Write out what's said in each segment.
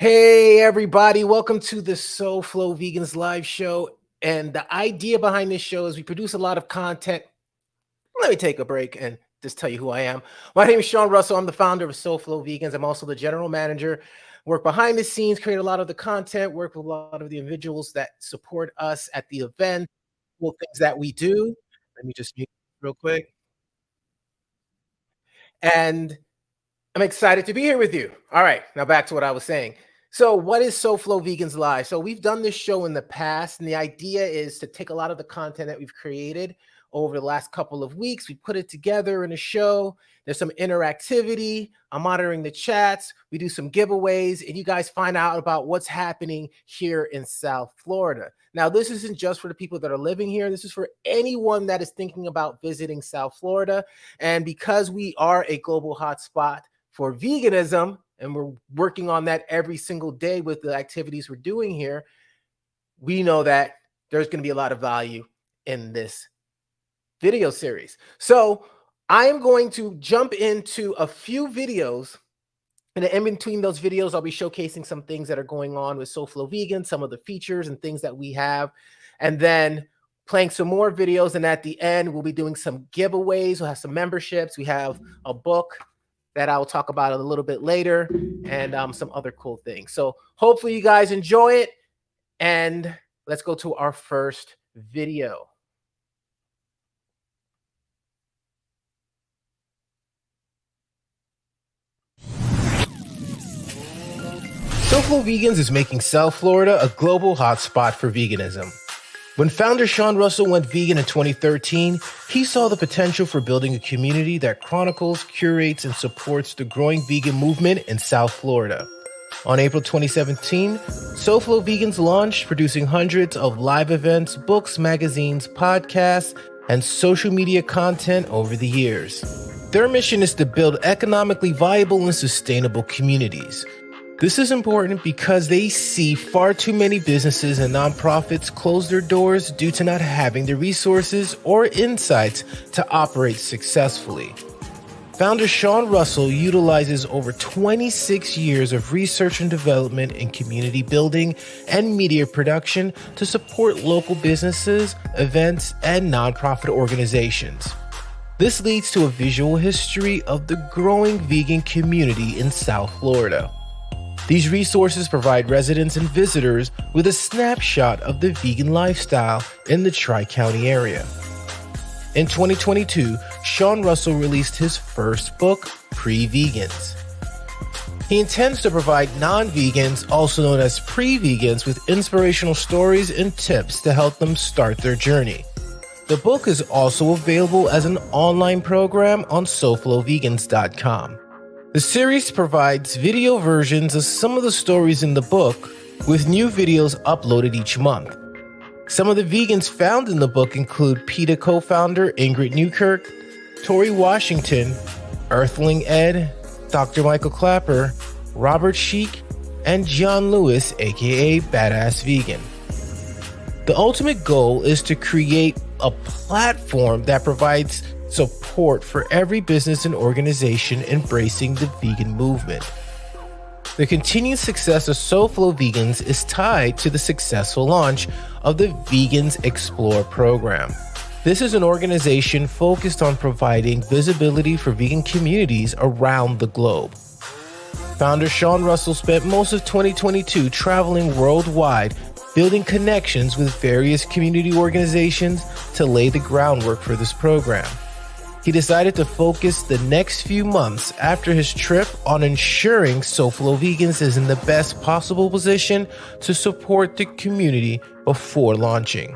Hey, everybody, welcome to the SoFlo Vegans live show. And the idea behind this show is we produce a lot of content. Let me take a break and just tell you who I am. My name is Sean Russell. I'm the founder of SoFlo Vegans. I'm also the general manager. Work behind the scenes, create a lot of the content, work with a lot of the individuals that support us at the event, cool things that we do. Let me just mute real quick. And I'm excited to be here with you. All right, now back to what I was saying. So, what is SoFlo Vegans Live? So, we've done this show in the past, and the idea is to take a lot of the content that we've created over the last couple of weeks. We put it together in a show. There's some interactivity. I'm monitoring the chats. We do some giveaways, and you guys find out about what's happening here in South Florida. Now, this isn't just for the people that are living here. This is for anyone that is thinking about visiting South Florida. And because we are a global hotspot for veganism, and we're working on that every single day with the activities we're doing here, we know that there's going to be a lot of value in this video series. So I am going to jump into a few videos, and in between those videos, I'll be showcasing some things that are going on with SoFlo Vegan, some of the features and things that we have, and then playing some more videos. And at the end, we'll be doing some giveaways. We'll have some memberships. We have a book that I will talk about a little bit later, and some other cool things. So hopefully you guys enjoy it, and let's go to our first video. SoFlo Vegans is making South Florida a global hotspot for veganism. When founder Sean Russell went vegan in 2013, he saw the potential for building a community that chronicles, curates, and supports the growing vegan movement in South Florida. On April 2017, SoFlo Vegans launched, producing hundreds of live events, books, magazines, podcasts, and social media content over the years. Their mission is to build economically viable and sustainable communities. This is important because they see far too many businesses and nonprofits close their doors due to not having the resources or insights to operate successfully. Founder Sean Russell utilizes over 26 years of research and development in community building and media production to support local businesses, events, and nonprofit organizations. This leads to a visual history of the growing vegan community in South Florida. These resources provide residents and visitors with a snapshot of the vegan lifestyle in the Tri-County area. In 2022, Sean Russell released his first book, Pre-Vegans. He intends to provide non-vegans, also known as pre-vegans, with inspirational stories and tips to help them start their journey. The book is also available as an online program on SoFloVegans.com. The series provides video versions of some of the stories in the book, with new videos uploaded each month. Some of the vegans found in the book include PETA co-founder Ingrid Newkirk, Tori Washington, Earthling Ed, Dr. Michael Clapper, Robert Sheik, and John Lewis, aka Badass Vegan. The ultimate goal is to create a platform that provides support for every business and organization embracing the vegan movement. The continued success of SoFlo Vegans is tied to the successful launch of the Vegans Explore program. This is an organization focused on providing visibility for vegan communities around the globe. Founder Sean Russell spent most of 2022 traveling worldwide, building connections with various community organizations to lay the groundwork for this program. He decided to focus the next few months after his trip on ensuring SoFlo Vegans is in the best possible position to support the community before launching.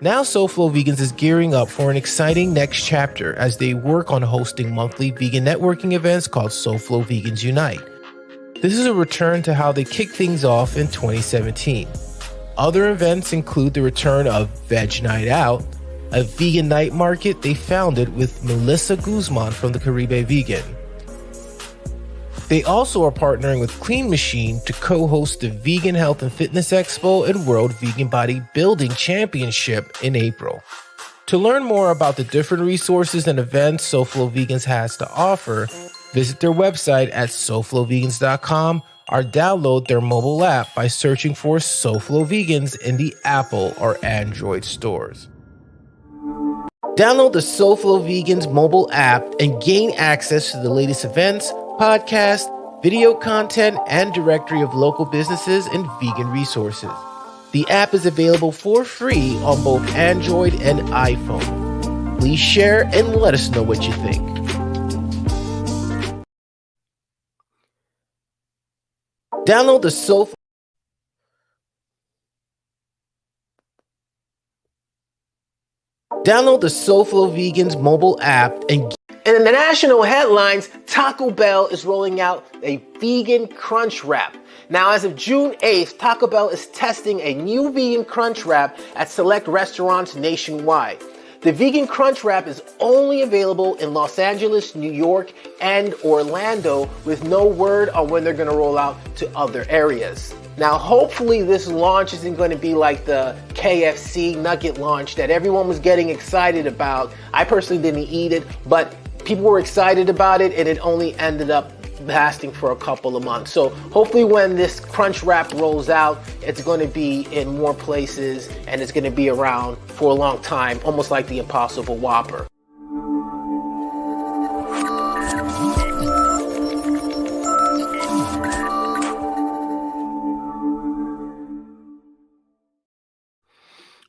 Now SoFlo Vegans is gearing up for an exciting next chapter as they work on hosting monthly vegan networking events called SoFlo Vegans Unite. This is a return to how they kicked things off in 2017. Other events include the return of Veg Night Out, a vegan night market they founded with Melissa Guzman from the Caribe Vegan. They also are partnering with Clean Machine to co-host the Vegan Health and Fitness Expo and World Vegan Bodybuilding Championship in April. To learn more about the different resources and events SoFlo Vegans has to offer, visit their website at SoFloVegans.com or download their mobile app by searching for SoFlo Vegans in the Apple or Android stores. Download the SoFlo Vegans mobile app and gain access to the latest events, podcasts, video content, and directory of local businesses and vegan resources. The app is available for free on both Android and iPhone. Please share and let us know what you think. Download the SoFlo Vegans mobile app and in the national headlines, Taco Bell is rolling out a vegan crunch wrap. Now, as of June 8th, Taco Bell is testing a new vegan crunch wrap at select restaurants nationwide. The vegan crunch wrap is only available in Los Angeles, New York, and Orlando, with no word on when they're going to roll out to other areas. Now, hopefully this launch isn't going to be like the KFC nugget launch that everyone was getting excited about. I personally didn't eat it, but people were excited about it, and it only ended up lasting for a couple of months. So hopefully when this crunch wrap rolls out, it's going to be in more places and it's going to be around for a long time, almost like the Impossible Whopper.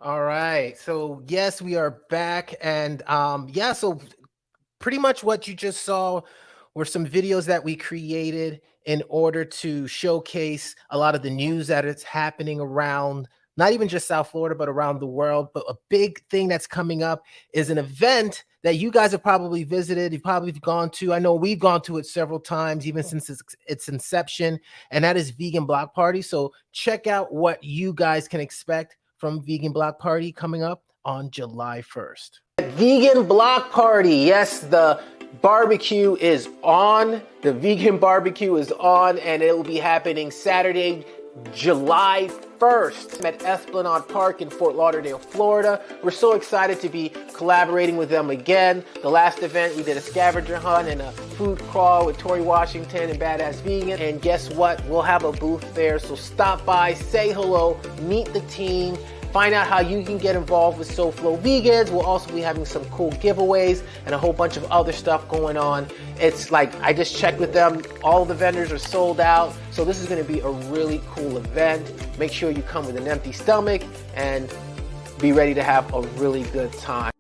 All right. So yes, we are back. And so pretty much what you just saw were some videos that we created in order to showcase a lot of the news that is happening around, not even just South Florida, but around the world. But a big thing that's coming up is an event that you guys have probably visited, you've probably gone to. I know we've gone to it several times, even since its inception, and that is Vegan Block Party. So check out what you guys can expect from Vegan Block Party coming up on July 1st. Vegan Block Party, yes, the barbecue is on. The vegan barbecue is on, and it will be happening Saturday, July 1st at Esplanade Park in Fort Lauderdale, Florida. We're so excited to be collaborating with them again. The last event, we did a scavenger hunt and a food crawl with Tori Washington and Badass Vegan. And guess what? We'll have a booth there. So stop by, say hello, meet the team, find out how you can get involved with SoFlo Vegans. We'll also be having some cool giveaways and a whole bunch of other stuff going on. It's like, I just checked with them. All the vendors are sold out. So this is going to be a really cool event. Make sure you come with an empty stomach and be ready to have a really good time.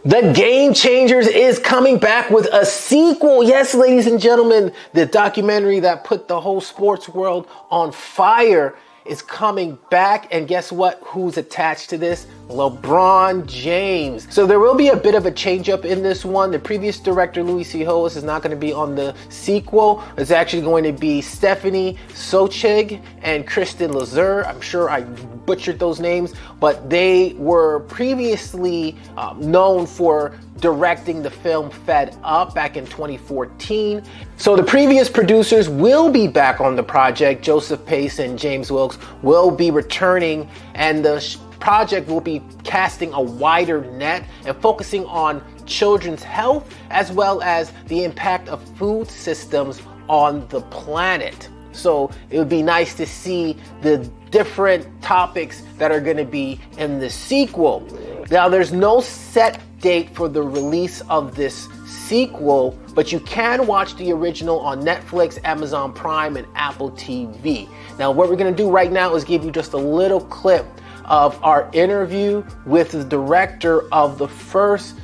The Game Changers is coming back with a sequel. Yes, ladies and gentlemen, the documentary that put the whole sports world on fire is coming back. And guess what? Who's attached to this? LeBron James. So there will be a bit of a change up in this one. The previous director, Louis C. Hollis, is not going to be on the sequel. It's actually going to be Stephanie Sochig and Kristen Lazur. I'm sure I butchered those names, but they were previously known for directing the film Fed Up back in 2014. So the previous producers will be back on the project. Joseph Pace and James Wilkes will be returning, and the project will be casting a wider net and focusing on children's health as well as the impact of food systems on the planet. So it would be nice to see the different topics that are going to be in the sequel. Now, there's no set date for the release of this sequel, but you can watch the original on Netflix, Amazon Prime, and Apple TV. Now, what we're going to do right now is give you just a little clip of our interview with the director of the first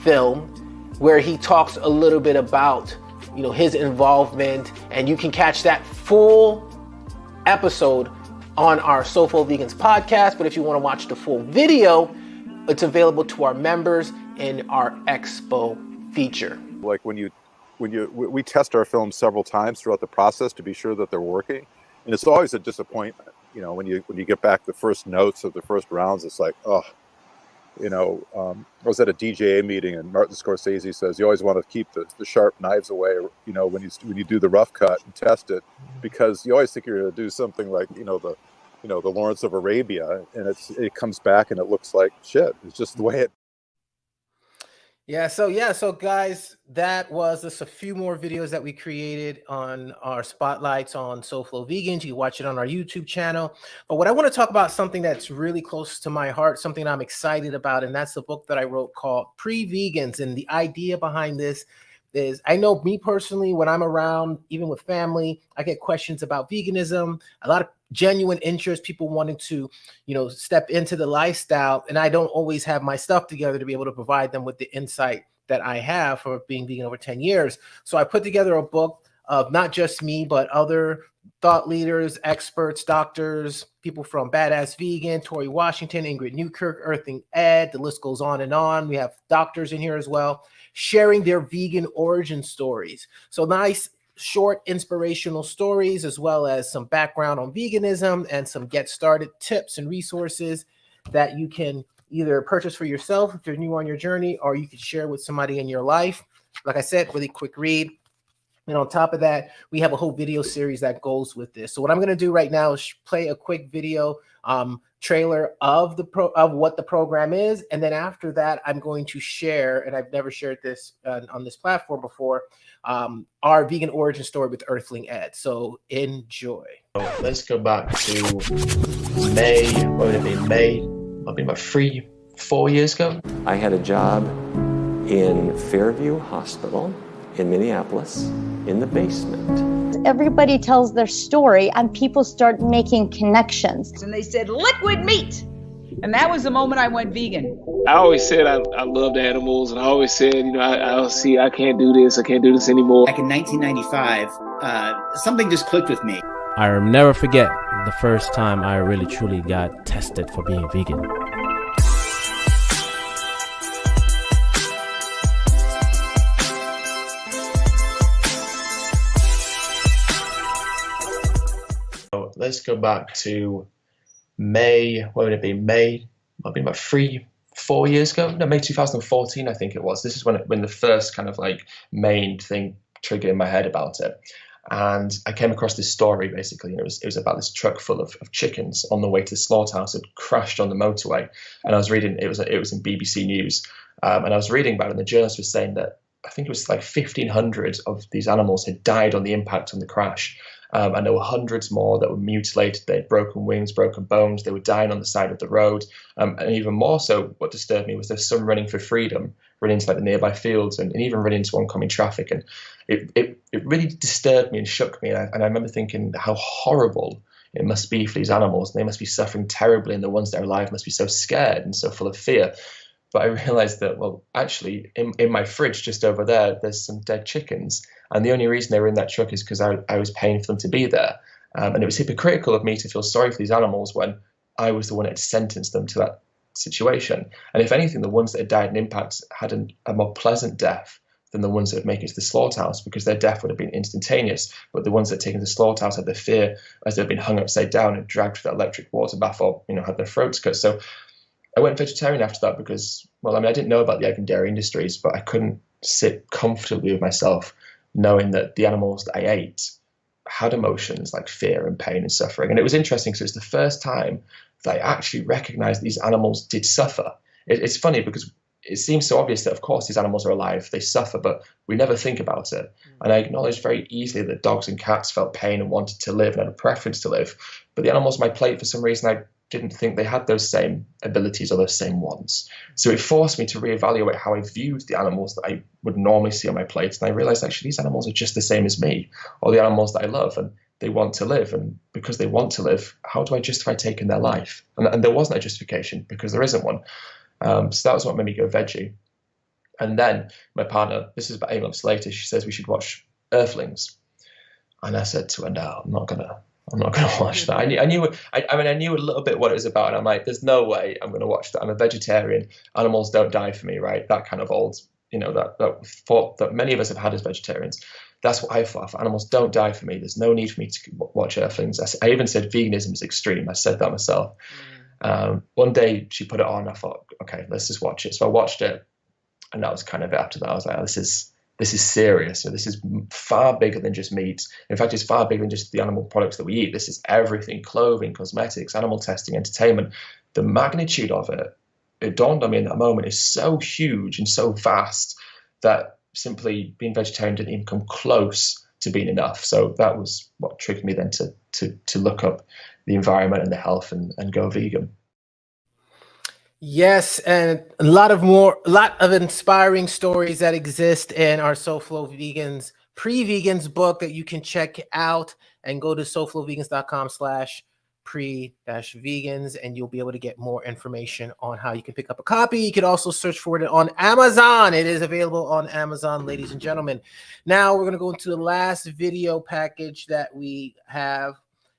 film, where he talks a little bit about, his involvement, and you can catch that full episode on our SoFlo Vegans podcast. But if you want to watch the full video, it's available to our members in our Expo feature. Like we test our films several times throughout the process to be sure that they're working, and it's always a disappointment. You know, when you get back the first notes of the first rounds, it's like, oh, you know. I was at a DJA meeting, and Martin Scorsese says you always want to keep the sharp knives away. You know, when you do the rough cut and test it, because you always think you're going to do something like the Lawrence of Arabia, and it comes back and it looks like shit. It's just the way it. So guys, that was just a few more videos that we created on our spotlights on SoFlo Vegans. You can watch it on our YouTube channel. But what I want to talk about, something that's really close to my heart, something I'm excited about, and that's the book that I wrote called Pre-Vegans. And the idea behind this is, I know me personally, when I'm around, even with family, I get questions about veganism, a lot of genuine interest, people wanting to, step into the lifestyle. And I don't always have my stuff together to be able to provide them with the insight that I have for being vegan over 10 years. So I put together a book of not just me, but other thought leaders, experts, doctors, people from Badass Vegan, Tori Washington, Ingrid Newkirk, Earthing Ed, the list goes on and on. We have doctors in here as well, sharing their vegan origin stories. So nice, short, inspirational stories, as well as some background on veganism and some get started tips and resources that you can either purchase for yourself if you're new on your journey, or you can share with somebody in your life. Like I said, really quick read. And on top of that, we have a whole video series that goes with this. So what I'm going to do right now is play a quick video trailer of what the program is. And then after that, I'm going to share, and I've never shared this on this platform before, our vegan origin story with Earthling Ed. So enjoy. Let's go back to May. What would it be? May? I've been about 4 years ago. I had a job in Fairview Hospital in Minneapolis in the basement. Everybody tells their story and people start making connections. And they said, liquid meat. And that was the moment I went vegan. I always said I loved animals, and I always said, I can't do this anymore. Back in 1995, something just clicked with me. I'll never forget the first time I really truly got tested for being vegan. Let's go back to May. What would it be? May? I've been about 4 years ago. No, May 2014, I think it was. This is when the first kind of like main thing triggered in my head about it. And I came across this story basically, and it was about this truck full of chickens on the way to the slaughterhouse had crashed on the motorway. And I was reading, it was in BBC News, and I was reading about it, and the journalist was saying that I think it was like 1,500 of these animals had died on the impact on the crash. And there were hundreds more that were mutilated. They had broken wings, broken bones. They were dying on the side of the road. And even more so, what disturbed me was there's some running for freedom, running to like the nearby fields, and even running into oncoming traffic. And it really disturbed me and shook me. And I remember thinking how horrible it must be for these animals. They must be suffering terribly, and the ones that are alive must be so scared and so full of fear. But I realized that, well, actually, in my fridge just over there, there's some dead chickens. And the only reason they were in that truck is because I was paying for them to be there. And it was hypocritical of me to feel sorry for these animals when I was the one that had sentenced them to that situation. And if anything, the ones that had died in impact had a more pleasant death than the ones that would make it to the slaughterhouse, because their death would have been instantaneous. But the ones that had taken to the slaughterhouse had the fear as they'd been hung upside down and dragged through that electric water bath, or had their throats cut. So I went vegetarian after that because, I didn't know about the egg and dairy industries, but I couldn't sit comfortably with myself knowing that the animals that I ate had emotions like fear and pain and suffering. And it was interesting because it was the first time that I actually recognized these animals did suffer. It's funny because it seems so obvious that, of course, these animals are alive, they suffer, but we never think about it. And I acknowledged very easily that dogs and cats felt pain and wanted to live and had a preference to live. But the animals on my plate, for some reason, I didn't think they had those same abilities or those same wants. So it forced me to reevaluate how I viewed the animals that I would normally see on my plate. And I realized actually these animals are just the same as me, or the animals that I love, and they want to live. And because they want to live, how do I justify taking their life? And there wasn't a justification because there isn't one. So that was what made me go veggie. And then my partner, this is about 8 months later, she says we should watch Earthlings. And I said to her, no, I'm not I'm not going to watch that. I knew I knew a little bit what it was about, and I'm like, there's no way I'm going to watch that. I'm a vegetarian. Animals don't die for me, right? That kind of old, that thought that many of us have had as vegetarians. That's what I thought. Animals don't die for me. There's no need for me to watch Earthlings. I even said veganism is extreme. I said that myself. One day she put it on. I thought, okay, let's just watch it. So I watched it, and that was kind of it. After that, I was like, oh, this is serious. So this is far bigger than just meat. In fact, it's far bigger than just the animal products that we eat. This is everything: clothing, cosmetics, animal testing, entertainment. The magnitude of it dawned on me in that moment, is so huge and so vast that simply being vegetarian didn't even come close to being enough. So that was what triggered me then to look up the environment and the health and go vegan. Yes, and a lot of inspiring stories that exist in our SoFlo Vegans pre-vegans book that you can check out, and go to soflovegans.com/pre-vegans, and you'll be able to get more information on how you can pick up a copy. You can also search for it on Amazon. It is available on Amazon, ladies and gentlemen. Now we're going to go into the last video package that we have,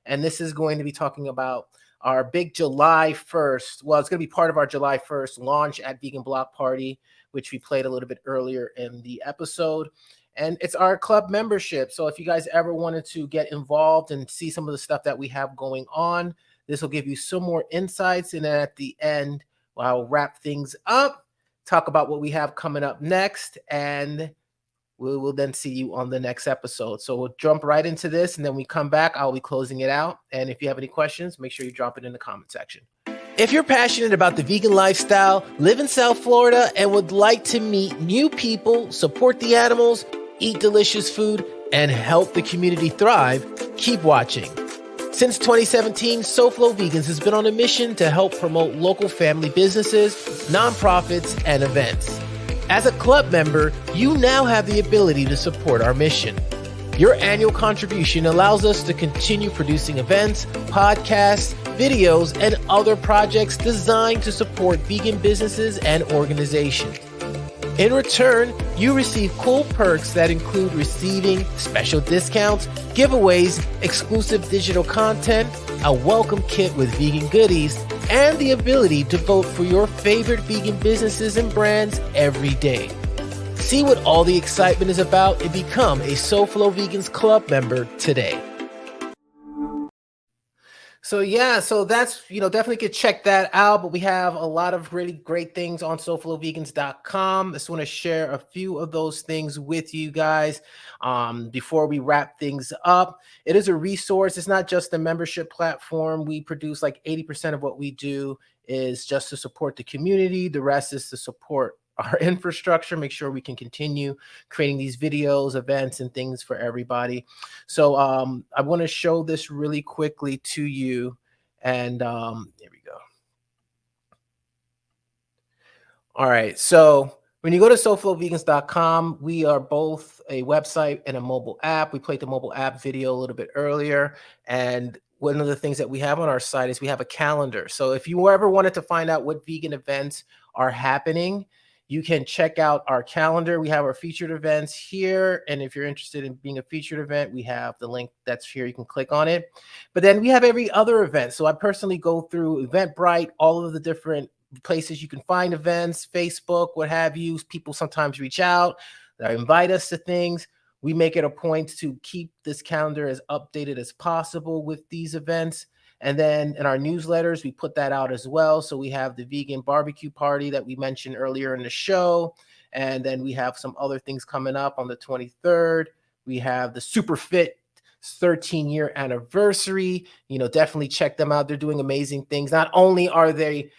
and this is going to be talking about our big July 1st. Well, it's going to be part of our July 1st launch at Vegan Block Party, which we played a little bit earlier in the episode. And it's our club membership. So if you guys ever wanted to get involved and see some of the stuff that we have going on, this will give you some more insights. And then at the end, I'll wrap things up, talk about what we have coming up next, and we will then see you on the next episode. So we'll jump right into this, and then we come back, I'll be closing it out. And if you have any questions, make sure you drop it in the comment section. If you're passionate about the vegan lifestyle, live in South Florida, and would like to meet new people, support the animals, eat delicious food, and help the community thrive, keep watching. Since 2017, SoFlo Vegans has been on a mission to help promote local family businesses, nonprofits, and events. As a club member, you now have the ability to support our mission. Your annual contribution allows us to continue producing events, podcasts, videos, and other projects designed to support vegan businesses and organizations. In return, you receive cool perks that include receiving special discounts, giveaways, exclusive digital content, a welcome kit with vegan goodies, and the ability to vote for your favorite vegan businesses and brands every day. See what all the excitement is about and become a SoFlo Vegans Club member today. So yeah, so that's, definitely could check that out, but we have a lot of really great things on SoFloVegans.com. I just want to share a few of those things with you guys before we wrap things up. It is a resource. It's not just a membership platform. We produce like 80% of what we do is just to support the community. The rest is to support our infrastructure, make sure we can continue creating these videos, events, and things for everybody. So I want to show this really quickly to you. And here we go. All right. So when you go to SoFloVegans.com, we are both a website and a mobile app. We played the mobile app video a little bit earlier. And one of the things that we have on our site is we have a calendar. So if you ever wanted to find out what vegan events are happening, you can check out our calendar. We have our featured events here. And if you're interested in being a featured event, we have the link that's here. You can click on it. But then we have every other event. So I personally go through Eventbrite, all of the different places you can find events, Facebook, what have you. People sometimes reach out, they invite us to things. We make it a point to keep this calendar as updated as possible with these events. And then in our newsletters, we put that out as well. So we have the vegan barbecue party that we mentioned earlier in the show. And then we have some other things coming up on the 23rd. We have the Super Fit 13-year anniversary. Definitely check them out. They're doing amazing things. Not only are they,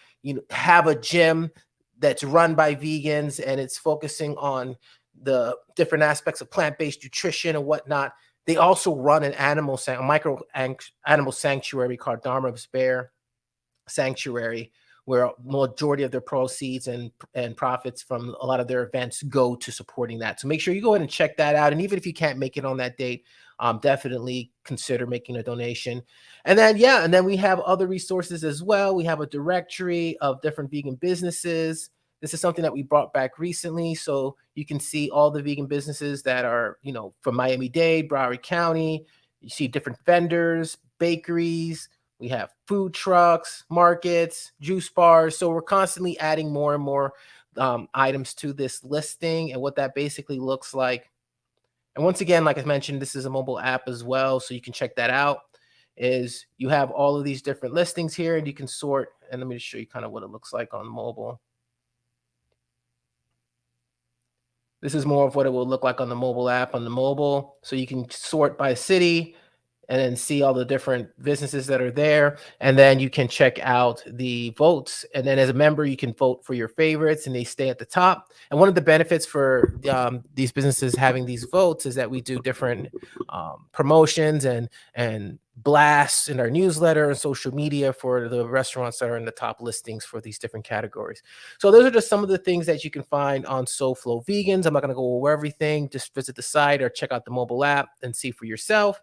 have a gym that's run by vegans and it's focusing on the different aspects of plant-based nutrition and whatnot, they also run an animal sanctuary called Dharma's Bear Sanctuary, where majority of their proceeds and profits from a lot of their events go to supporting that. So make sure you go ahead and check that out. And even if you can't make it on that date, definitely consider making a donation. And then we have other resources as well. We have a directory of different vegan businesses. This is something that we brought back recently. So you can see all the vegan businesses that are, from Miami-Dade, Broward County. You see different vendors, bakeries, we have food trucks, markets, juice bars. So we're constantly adding more and more items to this listing and what that basically looks like. And once again, like I mentioned, this is a mobile app as well, so you can check that out. Is you have all of these different listings here, and you can sort. And let me just show you kind of what it looks like on mobile. This is more of what it will look like on the mobile app on the mobile. So you can sort by city and then see all the different businesses that are there. And then you can check out the votes. And then as a member, you can vote for your favorites and they stay at the top. And one of the benefits for these businesses having these votes is that we do different promotions and blasts in our newsletter and social media for the restaurants that are in the top listings for these different categories. So those are just some of the things that you can find on SoFlo Vegans. I'm not going to go over everything. Just visit the site or check out the mobile app and see for yourself.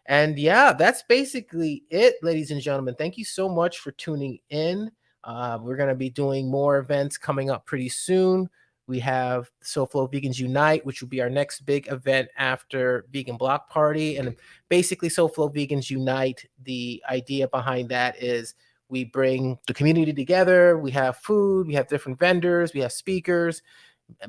And yeah, that's basically it, ladies and gentlemen. Thank you so much for tuning in. We're going to be doing more events coming up pretty soon. We have SoFlo Vegans Unite, which will be our next big event after Vegan Block Party. And basically, SoFlo Vegans Unite, the idea behind that is we bring the community together. We have food, we have different vendors, we have speakers,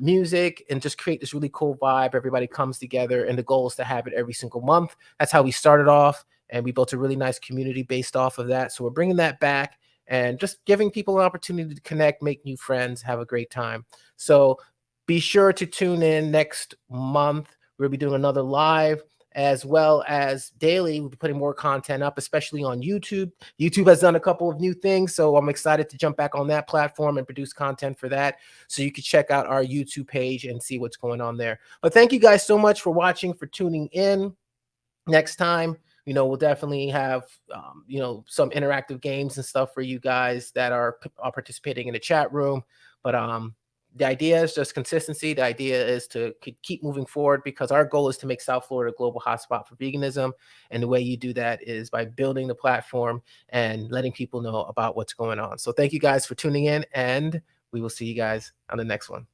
music, and just create this really cool vibe. Everybody comes together, and the goal is to have it every single month. That's how we started off, and we built a really nice community based off of that. So we're bringing that back and just giving people an opportunity to connect, make new friends, have a great time. So be sure to tune in next month. We'll be doing another live, as well as daily. We'll be putting more content up, especially on YouTube. YouTube has done a couple of new things, so I'm excited to jump back on that platform and produce content for that. So you can check out our YouTube page and see what's going on there. But thank you guys so much for watching, for tuning in. Next time, we'll definitely have, some interactive games and stuff for you guys that are participating in the chat room. But the idea is just consistency. The idea is to keep moving forward, because our goal is to make South Florida a global hotspot for veganism. And the way you do that is by building the platform and letting people know about what's going on. So thank you guys for tuning in, and we will see you guys on the next one.